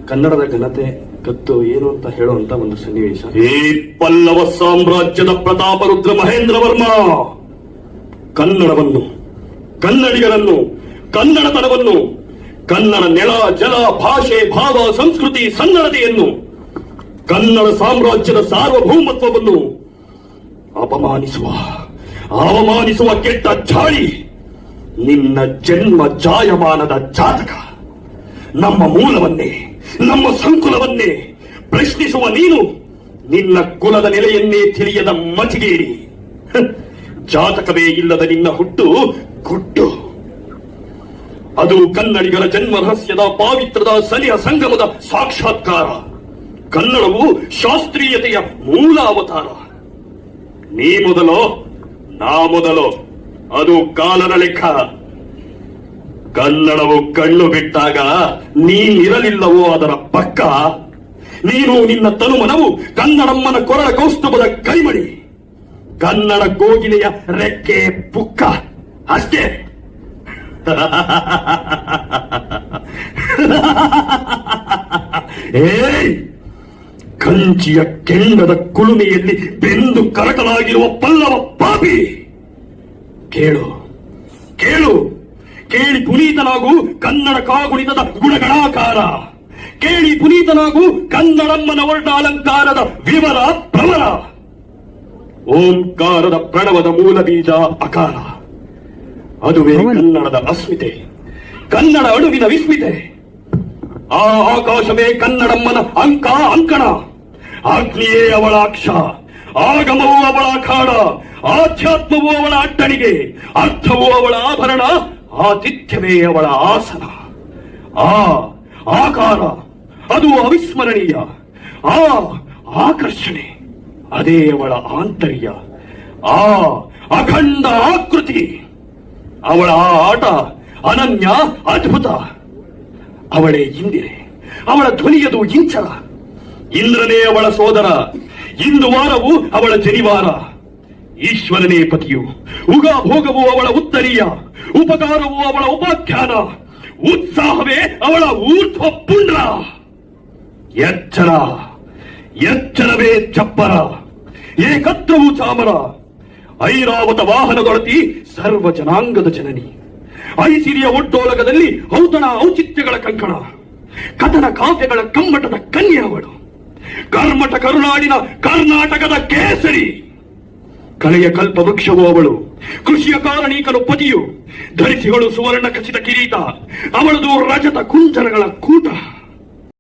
ಕನ್ನಡದ ಘನತೆ ಕತ್ತು ಏನು ಅಂತ ಹೇಳುವಂತ ಒಂದು ಸನ್ನಿವೇಶ. ಈ ಪಲ್ಲವ ಸಾಮ್ರಾಜ್ಯದ ಪ್ರತಾಪ ರುದ್ರ ಮಹೇಂದ್ರ ವರ್ಮ ಕನ್ನಡವನ್ನು, ಕನ್ನಡಿಗರನ್ನು, ಕನ್ನಡತನವನ್ನು, ಕನ್ನಡ ನೆಲ ಜಲ ಭಾಷೆ ಭಾವ ಸಂಸ್ಕೃತಿ ಸನ್ನಡತೆಯನ್ನು, ಕನ್ನಡ ಸಾಮ್ರಾಜ್ಯದ ಸಾರ್ವಭೌಮತ್ವವನ್ನು ಅವಮಾನಿಸುವ ಕೆಟ್ಟ ಚಾಳಿ ನಿನ್ನ ಜನ್ಮ ಜಾಯಮಾನದ ಜಾತಕ. ನಮ್ಮ ಮೂಲವನ್ನೇ, ನಮ್ಮ ಸಂಕುಲವನ್ನೇ ಪ್ರಶ್ನಿಸುವ ನೀನು ನಿನ್ನ ಕುಲದ ನೆಲೆಯನ್ನೇ ತಿಳಿಯದ ಮತಿಗೇರಿ. ಜಾತಕವೇ ಇಲ್ಲದ ನಿನ್ನ ಹುಟ್ಟು ಗುಟ್ಟು. ಅದು ಕನ್ನಡಿಗರ ಜನ್ಮ ರಹಸ್ಯದ ಪಾವಿತ್ರದ ಸನಿಹ ಸಂಗಮದ ಸಾಕ್ಷಾತ್ಕಾರ. ಕನ್ನಡವು ಶಾಸ್ತ್ರೀಯತೆಯ ಮೂಲ ಅವತಾರ. ನೀ ಮೊದಲೋ ನಾ ಮೊದಲೋ ಅದು ಕಾಲದ ಲೆಕ್ಕ. ಕನ್ನಡವು ಕಣ್ಣು ಬಿಟ್ಟಾಗ ನೀನಿರಲಿಲ್ಲವೋ ಅದರ ಪಕ್ಕ. ನೀನು ನಿನ್ನ ತನುಮನವು ಕನ್ನಡಮ್ಮನ ಕೊರಳ ಕೌಸ್ತುಭದ ಕೈಮಣಿ, ಕನ್ನಡ ಕೋಗಿಲೆಯ ರೆಕ್ಕೆ ಪುಕ್ಕ ಅಷ್ಟೇ. ಏಯ್, ಕಂಚಿಯ ಕೆಂಡದ ಕುಲುಮೆಯಲ್ಲಿ ಬೆಂದು ಕರಕಲಾಗಿರುವ ಪಲ್ಲವ ಪಾಪಿ, ಕೇಳು ಕೇಳು, ಕೇಳಿ ಪುನೀತನಾಗು ಕನ್ನಡ ಕಾಗುಣಿತದ ಗುಣಗಣಾಕಾರ. ಕೇಳಿ ಪುನೀತನಾಗು ಕನ್ನಡಮ್ಮನ ವರ್ಣಾಲಂಕಾರದ ವಿವರ ಪ್ರವರ. ಓಂಕಾರದ ಪ್ರಣವದ ಮೂಲ ಬೀಜ ಅಕಾರ. ಅದುವೇ ಕನ್ನಡದ ಅಸ್ಮಿತೆ, ಕನ್ನಡ ಅಣುವಿನ ವಿಸ್ಮಿತೆ. ಆ ಆಕಾಶವೇ ಕನ್ನಡಮ್ಮನ ಅಂಕಣ. ಅಗ್ನಿಯೇ ಅವಳ ಅಕ್ಷ, ಆಗಮವೂ ಅವಳ ಅಖಾಡ, ಆಧ್ಯಾತ್ಮವೂ ಅವಳ ಅಟ್ಟಣಿಗೆ, ಅರ್ಥವೂ ಅವಳ ಆಭರಣ, ಆತಿಥ್ಯವೇ ಅವಳ ಆಸನ. ಆ ಆಕಾರ ಅದು ಅವಿಸ್ಮರಣೀಯ. ಆ ಆಕರ್ಷಣೆ ಅದೇ ಅವಳ ಆಂತರ್ಯ. ಆ ಅಖಂಡ ಆಕೃತಿ ಅವಳ ಆಟ ಅನನ್ಯ ಅದ್ಭುತ. ಅವಳೇ ಇಂದಿರೆ, ಅವಳ ಧ್ವನಿಯದು ಇಂಚರ. ಇಂದ್ರನೇ ಅವಳ ಸೋದರ, ಇಂದು ವಾರವು ಅವಳ ಜನಿವಾರ. ಈಶ್ವರನೇ ಪತಿಯು, ಉಗಾಭೋಗವು ಅವಳ ಉತ್ತರೀಯ, ಉಪಕಾರವು ಅವಳ ಉಪಾಖ್ಯಾನ, ಉತ್ಸಾಹವೇ ಅವಳ ಊರ್ಧ್ವ ಪುಂಡ್ರ. ಎಚ್ಚರವೇ ಚಪ್ಪರ, ಏಕತ್ರವು ಚಾಮರ. ಐರಾವತ ವಾಹನದೊಳತಿ ಸರ್ವ ಜನಾಂಗದ ಜನನಿ. ಐಸಿರಿಯ ಒಡ್ಡೋಲಗದಲ್ಲಿ ಔತಣ ಔಚಿತ್ಯಗಳ ಕಂಕಣ, ಕಥನ ಕಾವ್ಯಗಳ ಕಮ್ಮಟದ ಕನ್ಯೆ ಅವಳು. ಕರ್ಮಟ ಕರುನಾಡಿನ ಕರ್ನಾಟಕದ ಕೇಸರಿ. ಕಲೆಯ ಕಲ್ಪ ವೃಕ್ಷವೂ ಅವಳು, ಕೃಷಿಯ ಕಾರಣೀಕನು ಪತಿಯು. ಧರಿಸಿಗಳು ಸುವರ್ಣ ಖಚಿತ ಕಿರೀಟ, ಅವಳದು ರಜತ ಕುಂಜರಗಳ ಕೂಟ.